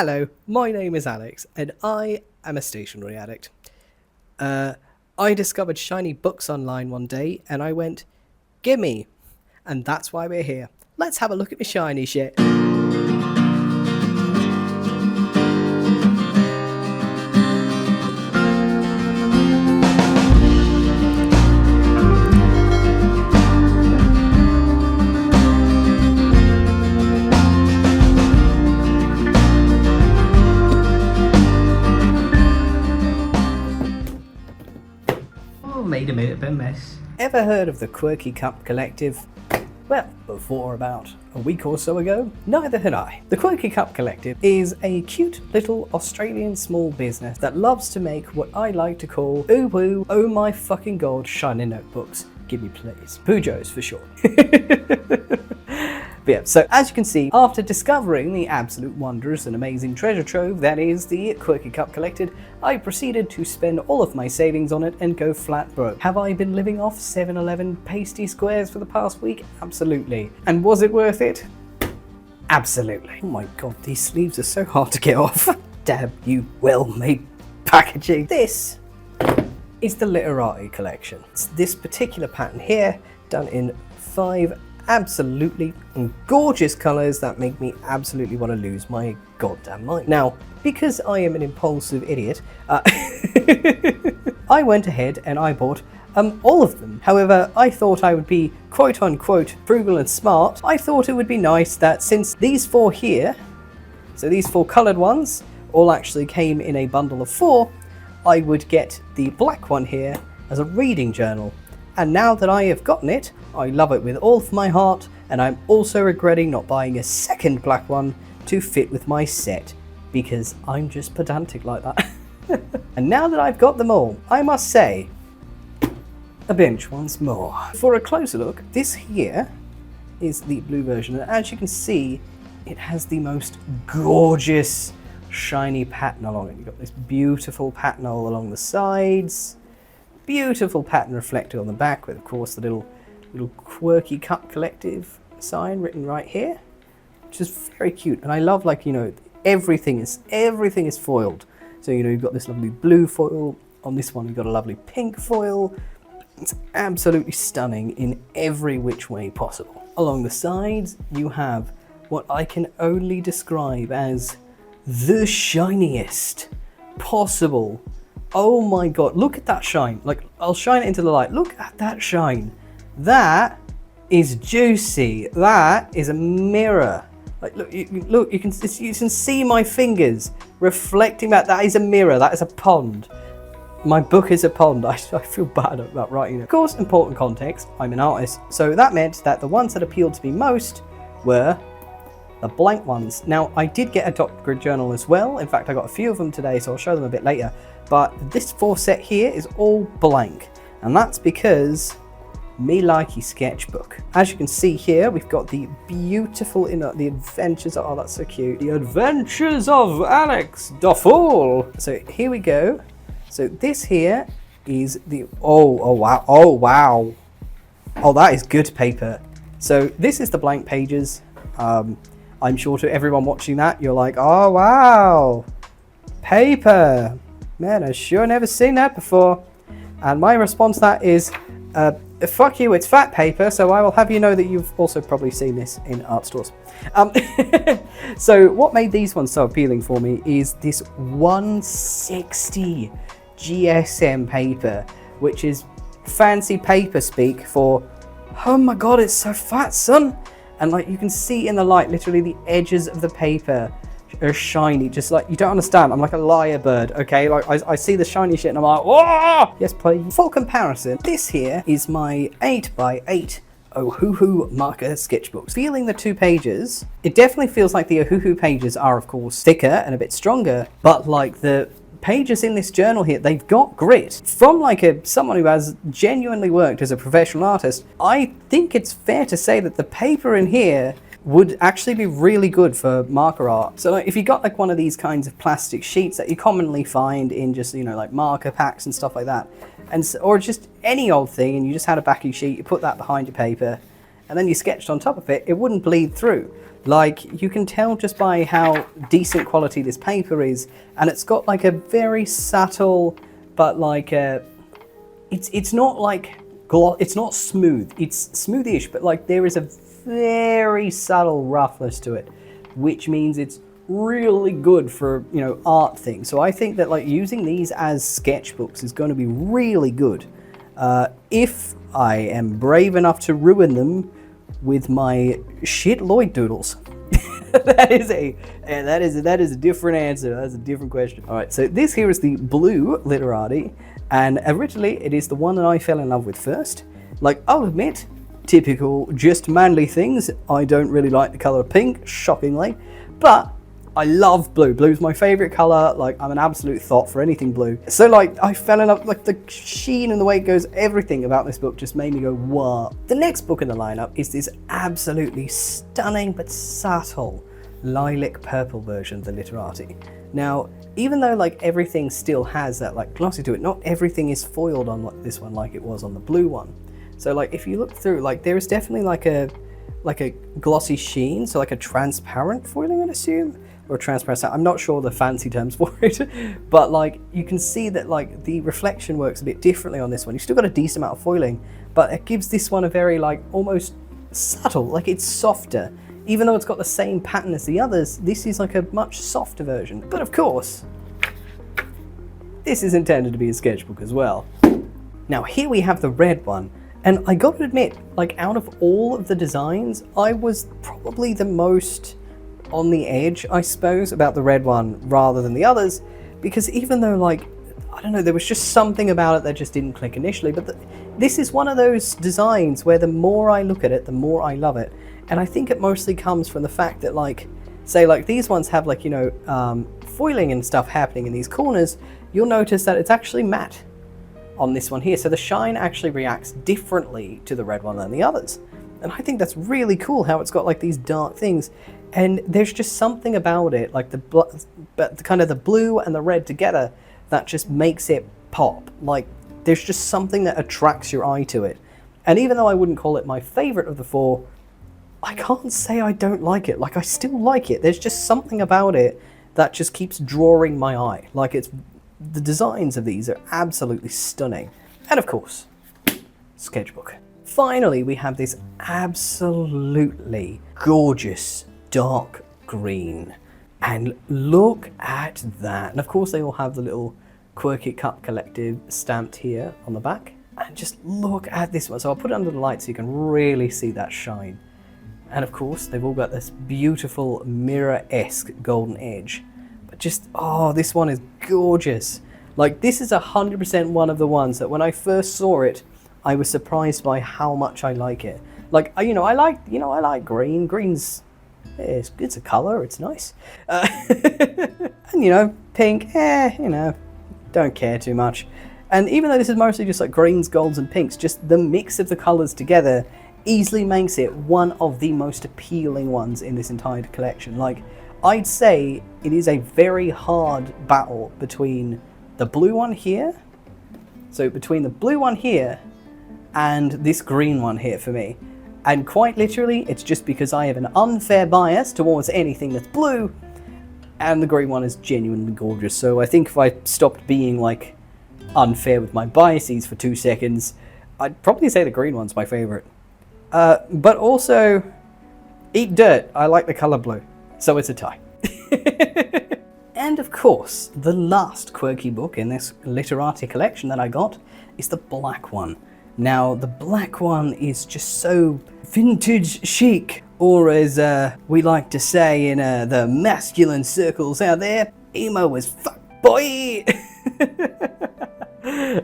Hello, my name is Alex, and I am a stationery addict. I discovered shiny books online one day, and I went, gimme! And that's why we're here. Let's have a look at my shiny shit. Made a bit of a mess. Ever heard of the Quirky Cup Collective? Well, before about a week or so ago, neither had I. The Quirky Cup Collective is a cute little Australian small business that loves to make what I like to call ooh woo, oh my fucking god, shiny notebooks. Give me please. Pujos for short. But yeah, so as you can see, after discovering the absolute wondrous and amazing treasure trove that is the Quirky Cup Collective, I proceeded to spend all of my savings on it and go flat broke. Have I been living off 7-Eleven pasty squares for the past week? Absolutely. And was it worth it? Absolutely. Oh my god, these sleeves are so hard to get off. Damn you well-made packaging. This is the Literati collection. It's this particular pattern here, done in 5 absolutely gorgeous colours that make me absolutely want to lose my goddamn mind. Now, because I am an impulsive idiot, I went ahead and I bought all of them. However, I thought I would be quote unquote frugal and smart. I thought it would be nice that since these 4 here, so these 4 coloured ones, all actually came in a bundle of 4, I would get the black one here as a reading journal. And now that I have gotten it, I love it with all of my heart, and I'm also regretting not buying a second black one to fit with my set, because I'm just pedantic like that. And now that I've got them all, I must say, a bench once more. For a closer look, this here is the blue version, and as you can see, it has the most gorgeous shiny pattern along it. You've got this beautiful pattern all along the sides, beautiful pattern reflected on the back with, of course, the little Quirky Cup Collective sign written right here, which is very cute. And I love, like, you know, everything is foiled. So, you know, you've got this lovely blue foil. On this one, you've got a lovely pink foil. It's absolutely stunning in every which way possible. Along the sides, you have what I can only describe as the shiniest possible. Oh my god, look at that shine. Like, I'll shine it into the light. Look at that shine. That is juicy. That is a mirror. Like, look, you can see my fingers reflecting that. That is a mirror. That is a pond. My book is a pond. I feel bad about writing it. Of course, important context, I'm an artist. So that meant that the ones that appealed to me most were the blank ones. Now, I did get a dot grid journal as well. In fact, I got a few of them today, so I'll show them a bit later. But this 4 set here is all blank. And that's because me likey sketchbook. As you can see here, we've got the beautiful, the adventures, oh that's so cute. The Adventures of Alex the Fool. So here we go. So this here is the, oh wow, oh that is good paper. So this is the blank pages. I'm sure to everyone watching that, you're like, oh wow, paper. Man, I sure never seen that before. And my response to that is, fuck you, it's fat paper, so I will have you know that you've also probably seen this in art stores. So what made these ones so appealing for me is this 160 GSM paper, which is fancy paper speak for, oh my god, it's so fat, son. And like you can see in the light, literally the edges of the paper are shiny, just like, you don't understand, I'm like a lyrebird, okay? Like I see the shiny shit and I'm like, whoa! Yes please. For comparison, this here is my 8x8 Ohuhu marker sketchbook. Feeling the 2 pages, it definitely feels like the Ohuhu pages are of course thicker and a bit stronger, but like the pages in this journal here, they've got grit. From like someone who has genuinely worked as a professional artist, I think it's fair to say that the paper in here would actually be really good for marker art. So like, if you got like one of these kinds of plastic sheets that you commonly find in just, you know, like marker packs and stuff like that, and or just any old thing, and you just had a backing sheet, you put that behind your paper, and then you sketched on top of it, it wouldn't bleed through. Like, you can tell just by how decent quality this paper is, and it's got like a very subtle, but like it's not like it's not smooth. It's smoothish, but like there is a very subtle roughness to it, which means it's really good for, you know, art things. So I think that like using these as sketchbooks is going to be really good. If I am brave enough to ruin them with my shit Lloyd doodles. that is a different answer. That's a different question. All right, so this here is the blue Literati, and originally it is the one that I fell in love with first. Like, I'll admit, typical just manly things. I don't really like the color pink, shockingly, but I love blue. Blue's my favorite color. Like, I'm an absolute thought for anything blue. So like, I fell in love, like the sheen and the way it goes, everything about this book just made me go, wow. The next book in the lineup is this absolutely stunning but subtle lilac purple version of the Literati. Now, even though like everything still has that like glossy to it, not everything is foiled on this one like it was on the blue one. So like, if you look through, like there is definitely like a glossy sheen, so like a transparent foiling, I'd assume, or transparent. I'm not sure the fancy terms for it, but like you can see that like the reflection works a bit differently on this one. You've still got a decent amount of foiling, but it gives this one a very like almost subtle, like it's softer. Even though it's got the same pattern as the others, this is like a much softer version. But of course, this is intended to be a sketchbook as well. Now here we have the red one, and I got to admit, like out of all of the designs, I was probably the most on the edge, I suppose, about the red one rather than the others, because even though like, I don't know, there was just something about it that just didn't click initially, but this is one of those designs where the more I look at it, the more I love it. And I think it mostly comes from the fact that like, say like these ones have like, you know, foiling and stuff happening in these corners, you'll notice that it's actually matte on this one here. So the shine actually reacts differently to the red one than the others. And I think that's really cool how it's got like these dark things. And there's just something about it, like the kind of the blue and the red together, that just makes it pop. Like there's just something that attracts your eye to it. And even though I wouldn't call it my favorite of the four, I can't say I don't like it. Like I still like it. There's just something about it that just keeps drawing my eye. Like the designs of these are absolutely stunning. And of course, sketchbook. Finally, we have this absolutely gorgeous dark green. And look at that. And of course they all have the little Quirky Cup Collective stamped here on the back. And just look at this one. So I'll put it under the light so you can really see that shine. And of course, they've all got this beautiful mirror-esque golden edge. But just, oh, this one is gorgeous. Like, this is 100% one of the ones that when I first saw it, I was surprised by how much I like it. Like, I like green. Green's, it's a color, it's nice. And, you know, pink, don't care too much. And even though this is mostly just like greens, golds, and pinks, just the mix of the colors together easily makes it one of the most appealing ones in this entire collection. Like, I'd say it is a very hard battle between the blue one here, so between the blue one here and this green one here for me. And quite literally, it's just because I have an unfair bias towards anything that's blue, and the green one is genuinely gorgeous. So I think if I stopped being like unfair with my biases for 2 seconds, I'd probably say the green one's my favorite. But also, eat dirt. I like the color blue, so it's a tie. And of course, the last quirky book in this Literati collection that I got is the black one. Now, the black one is just so vintage chic, or as we like to say in the masculine circles out there, emo as fuck, boy!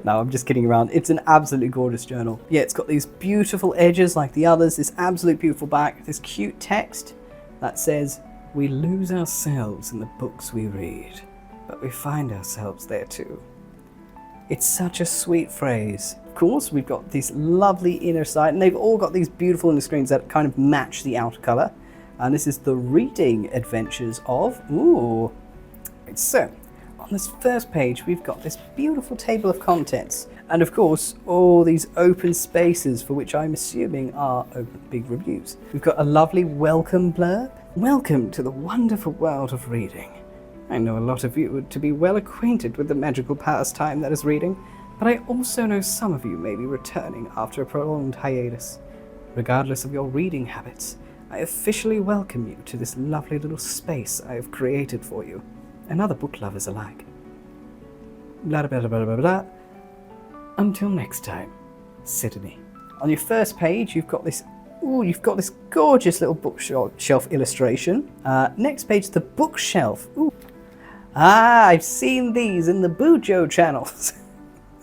No, I'm just kidding around. It's an absolutely gorgeous journal. Yeah, it's got these beautiful edges like the others, this absolute beautiful back, this cute text that says, "We lose ourselves in the books we read, but we find ourselves there too." It's such a sweet phrase. Of course, we've got this lovely inner side, and they've all got these beautiful inner screens that kind of match the outer color. And this is the reading adventures of, so, on this first page, we've got this beautiful table of contents. And of course, all these open spaces for which I'm assuming are open big reviews. We've got a lovely welcome blurb. Welcome to the wonderful world of reading. I know a lot of you to be well acquainted with the magical pastime that is reading, but I also know some of you may be returning after a prolonged hiatus. Regardless of your reading habits, I officially welcome you to this lovely little space I have created for you, and other book lovers alike. Blah blah blah blah blah blah. Until next time, Sydney. On your first page, you've got this gorgeous little bookshelf illustration. Next page, the bookshelf. Ooh. I've seen these in the Bujo channels.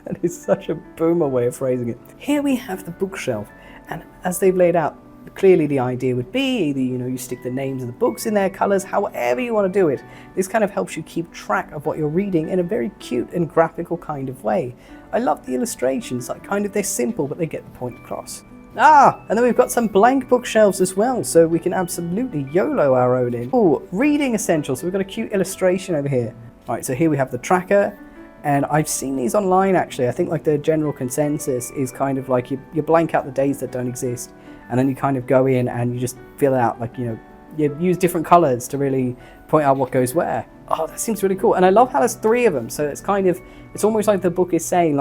That is such a boomer way of phrasing it. Here we have the bookshelf, and as they've laid out, clearly the idea would be either, you stick the names of the books in their colours, however you want to do it. This kind of helps you keep track of what you're reading in a very cute and graphical kind of way. I love the illustrations, they're simple, but they get the point across. And then we've got some blank bookshelves as well, so we can absolutely YOLO our own in. Oh, reading essentials, so we've got a cute illustration over here. Alright, so here we have the tracker, and I've seen these online actually. I think the general consensus is kind of like you blank out the days that don't exist, and then you kind of go in and you just fill out, you use different colours to really point out what goes where. Oh, that seems really cool. And I love how there's 3 of them, so it's almost like the book is saying,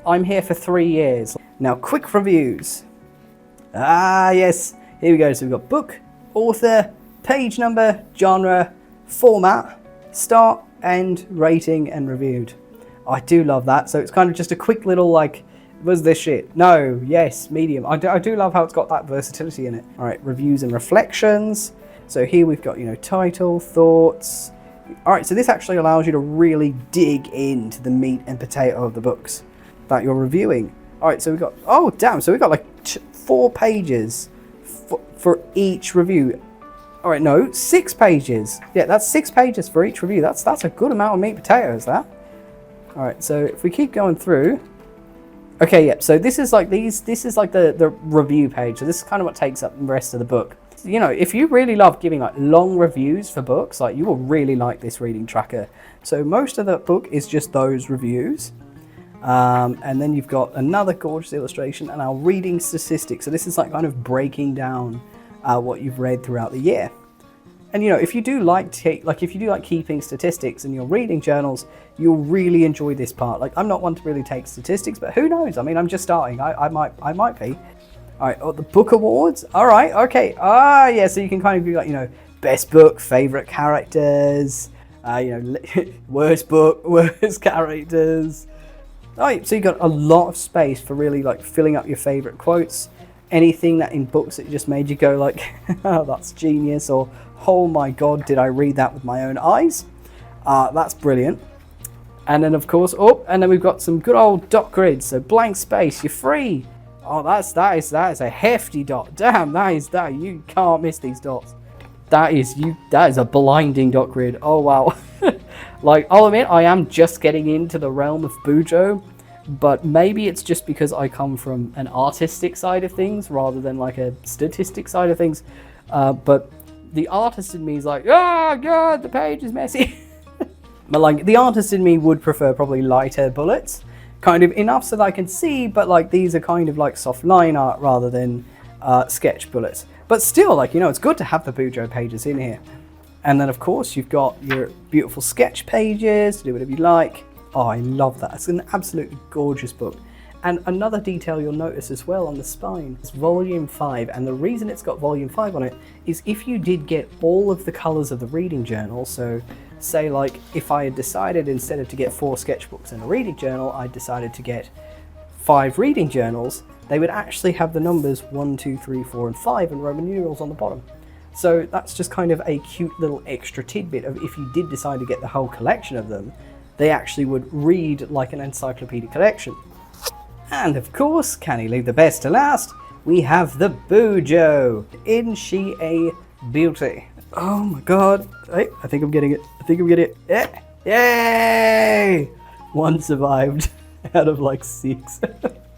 I'm here for 3 years. Now, quick reviews. Yes, here we go. So we've got book, author, page number, genre, format, start, end, rating, and reviewed. I do love that. So it's kind of just a quick little was this shit? No, yes, medium. I do love how it's got that versatility in it. All right, reviews and reflections. So here we've got, title, thoughts. All right, so this actually allows you to really dig into the meat and potato of the books that you're reviewing. All right, so we've got, so we've got 4 pages for each review. All right, no, 6 pages. Yeah, that's 6 pages for each review. That's a good amount of meat and potatoes, that. All right, so if we keep going through. Okay, yeah, so this is the review page. So this is kind of what takes up the rest of the book. If you really love giving long reviews for books, you will really like this reading tracker. So most of the book is just those reviews. And then you've got another gorgeous illustration and our reading statistics. So this is kind of breaking down what you've read throughout the year. And if you do like keeping statistics in your reading journals, you'll really enjoy this part. I'm not one to really take statistics, but who knows? I mean, I'm just starting. I might be. All right, the book awards. All right, okay. Yeah. So you can kind of do best book, favorite characters. Worst book, worst characters. All right, so you got a lot of space for really filling up your favorite quotes. Anything that in books that just made you go oh, that's genius, or oh my god, did I read that with my own eyes? That's brilliant. And then of course, and then we've got some good old dot grids. So blank space, you're free. Oh, that is a hefty dot. Damn, that you can't miss these dots. That is a blinding dot grid. Oh wow. I'll admit I am just getting into the realm of Bujo, but maybe it's just because I come from an artistic side of things rather than a statistic side of things. But the artist in me is oh god, the page is messy. But the artist in me would prefer probably lighter bullets, kind of enough so that I can see, but these are kind of soft line art rather than sketch bullets. But still, it's good to have the Bujo pages in here. And then of course you've got your beautiful sketch pages to do whatever you like. Oh, I love that. It's an absolutely gorgeous book. And another detail you'll notice as well on the spine is volume 5. And the reason it's got volume 5 on it is if you did get all of the colors of the reading journal, so say if I had decided instead of to get 4 sketchbooks and a reading journal, I decided to get 5 reading journals, they would actually have the numbers 1, 2, 3, 4, and 5 and Roman numerals on the bottom. So that's just kind of a cute little extra tidbit of if you did decide to get the whole collection of them, they actually would read like an encyclopedic collection. And of course, can you leave the best to last? We have the Bujo. Isn't she a beauty? Oh my god. Hey, I think I'm getting it. Yeah. Yay! 1 survived out of 6.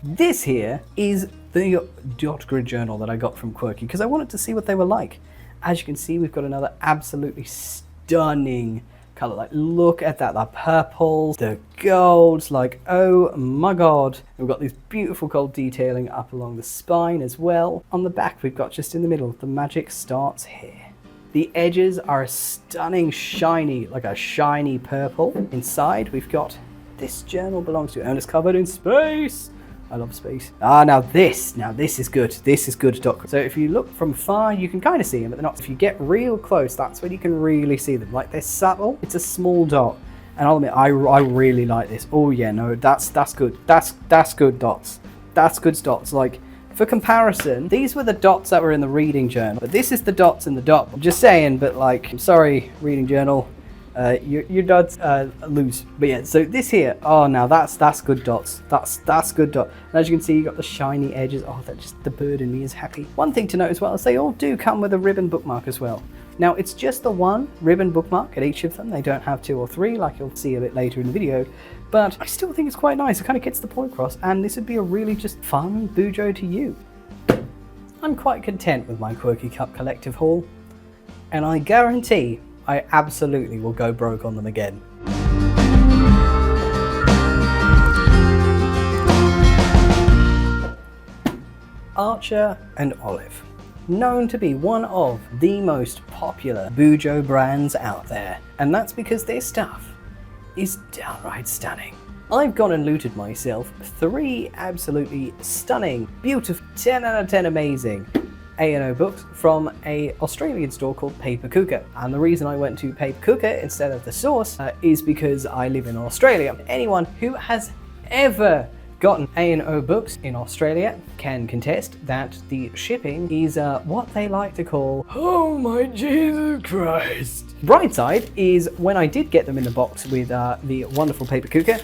This here is the dot grid journal that I got from Quirky because I wanted to see what they were like. As you can see, we've got another absolutely stunning color. Like, look at that, the purples, the golds, like, oh my god. We've got this beautiful gold detailing up along the spine as well. On the back, we've got just in the middle, the magic starts here. The edges are a stunning shiny, like a shiny purple. Inside, we've got this journal belongs to, and it's covered in space. I love space. Now this is good. This is good. So if you look from far, you can kind of see them, but they're not. If you get real close, that's when you can really see them. Like, they're subtle. It's a small dot, and I'll admit, I really like this. Oh yeah, no, that's good. That's good dots. That's good dots. Like, for comparison, these were the dots that were in the reading journal, but this is the dots in the dot. I'm just saying, but like, I'm sorry, reading journal. Your dots lose. But yeah, so this here, oh, now that's good dots. That's good dot. And as you can see, you got the shiny edges. Oh, that just, the bird in me is happy. One thing to note as well is they all do come with a ribbon bookmark as well. Now, it's just the one ribbon bookmark at each of them. They don't have 2 or 3 like you'll see a bit later in the video, but I still think it's quite nice. It kind of gets the point across, and this would be a really just fun Bujo to you. I'm quite content with my Quirky Cup Collective haul, and I guarantee I absolutely will go broke on them again. Archer and Olive, known to be one of the most popular Bujo brands out there, and that's because their stuff is downright stunning. I've gone and looted myself 3 absolutely stunning, beautiful, 10 out of 10 amazing A&O books from a Australian store called Paper Cooker. And the reason I went to Paper Cooker instead of the source is because I live in Australia. Anyone who has ever gotten A&O books in Australia can contest that the shipping is what they like to call, oh my Jesus Christ. Bright side is when I did get them in the box with the wonderful Paper Cooker,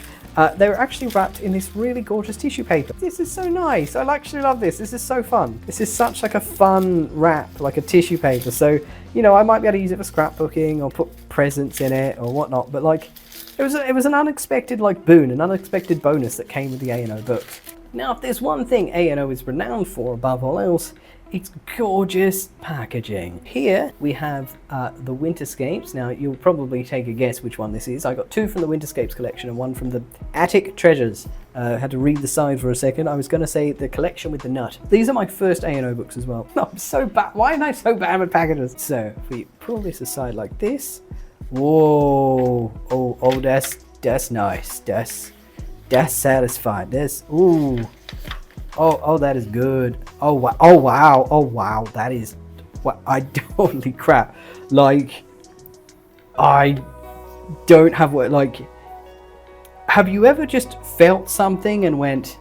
they were actually wrapped in this really gorgeous tissue paper. This is so nice. I actually love this. This is so fun. This is such like a fun wrap, like a tissue paper. So, you know, I might be able to use it for scrapbooking or put presents in it or whatnot. But like, it was an unexpected like boon, an unexpected bonus that came with the A&O books. Now, if there's one thing A&O is renowned for above all else, it's gorgeous packaging. Here we have the Winterscapes. Now, you'll probably take a guess which one this is. I got 2 from the Winterscapes collection and 1 from the Attic Treasures. Had to read the side for a second. I was going to say the collection with the nut. These are my first A&O books as well. I'm so bad. Why am I so bad with packages? So if we pull this aside like this, whoa, oh, that's nice. That's satisfying. Ooh. Oh, that is good. Oh wow, that is, what, holy crap. Like, I don't have what, like, have you ever just felt something and went,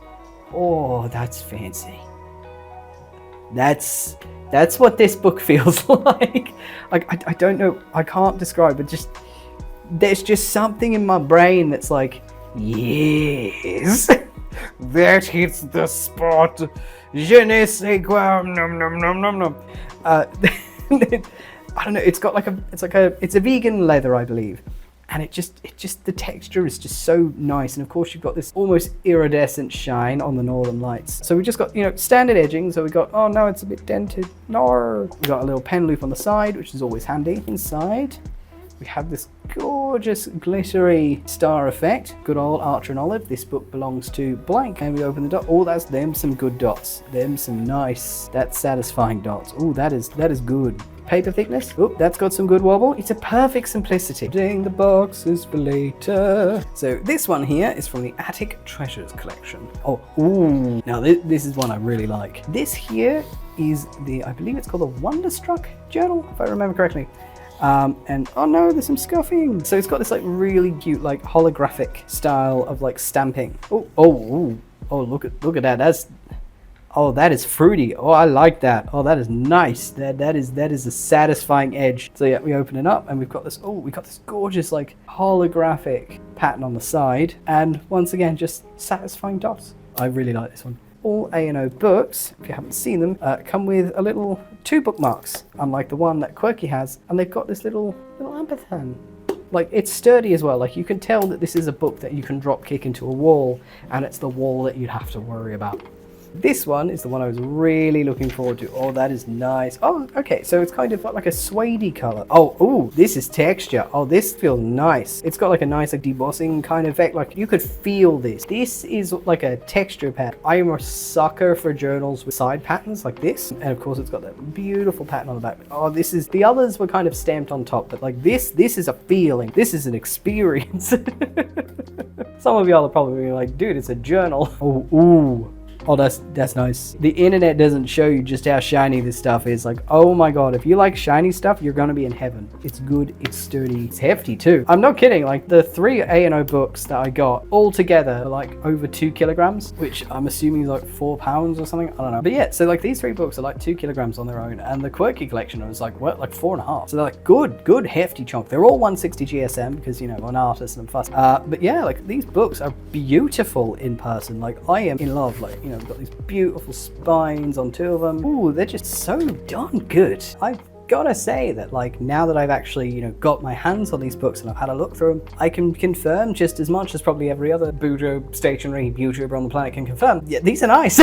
oh, that's fancy? That's what this book feels like. I don't know, I can't describe, but just, there's just something in my brain that's like, yes. That hits the spot. Je ne sais quoi. Nom nom nom nom nom. I don't know. It's got like it's a vegan leather, I believe, and it just the texture is just so nice. And of course, you've got this almost iridescent shine on the Northern Lights. So we just got, you know, standard edging. So we got, oh no, it's a bit dented. No, we got a little pen loop on the side, which is always handy. Inside, we have this gorgeous glittery star effect. Good old Archer and Olive. This book belongs to blank. And we open the dot. Oh, that's them some good dots. Them some nice, that's satisfying dots. Oh, that is good. Paper thickness. Oh, that's got some good wobble. It's a perfect simplicity. Ding the boxes for later. So this one here is from the Attic Treasures collection. Oh, ooh. Now this is one I really like. This here is I believe it's called the Wonderstruck journal, if I remember correctly. And oh no, there's some scuffing. So it's got this like really cute like holographic style of like stamping. Oh, look at that. That is fruity. Oh, I like that. Oh, that is nice. That is a satisfying edge. So yeah, we open it up and we've got this gorgeous like holographic pattern on the side, and once again just satisfying dots. I really like this one. All A&O books, if you haven't seen them, come with a little 2 bookmarks, unlike the one that Quirky has, and they've got this little ampersand. Like, it's sturdy as well. Like, you can tell that this is a book that you can drop kick into a wall, and it's the wall that you'd have to worry about. This one is the one I was really looking forward to. Oh, that is nice. Oh, okay, so it's kind of got like a suede color. Oh, ooh, this is texture. Oh, this feels nice. It's got like a nice like debossing kind of effect. Like you could feel this. This is like a texture pad. I am a sucker for journals with side patterns like this. And of course it's got that beautiful pattern on the back. Oh, this is, the others were kind of stamped on top, but like this is a feeling. This is an experience. Some of y'all are probably like, dude, it's a journal. Oh, ooh. Oh, that's nice. The internet doesn't show you just how shiny this stuff is. Like, oh my god, if you like shiny stuff, you're gonna be in heaven. It's good, it's sturdy, it's hefty too. I'm not kidding, like the 3 A&O books that I got all together are like over 2 kilograms, which I'm assuming is like 4 pounds or something. I don't know. But yeah, so like these 3 books are like 2 kilograms on their own, and the Quirky collection was like, what, like 4.5. So they're like good hefty chunk. They're all 160 GSM because, you know, I'm an artist and I'm fussy. But yeah, like these books are beautiful in person. Like I am in love, like, you know, we've got these beautiful spines on 2 of them. Ooh, they're just so darn good. I've gotta say that, like, now that I've actually, you know, got my hands on these books and I've had a look through them, I can confirm just as much as probably every other Bujo stationery YouTuber on the planet can confirm. Yeah, these are nice.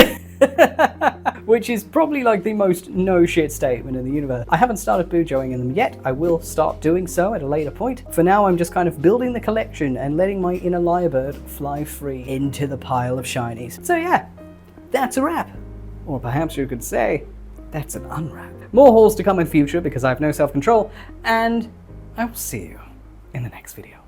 Which is probably like the most no shit statement in the universe. I haven't started Bujoing in them yet. I will start doing so at a later point. For now, I'm just kind of building the collection and letting my inner lyrebird fly free into the pile of shinies. So yeah, that's a wrap. Or perhaps you could say, that's an unwrap. More hauls to come in future because I have no self-control, and I will see you in the next video.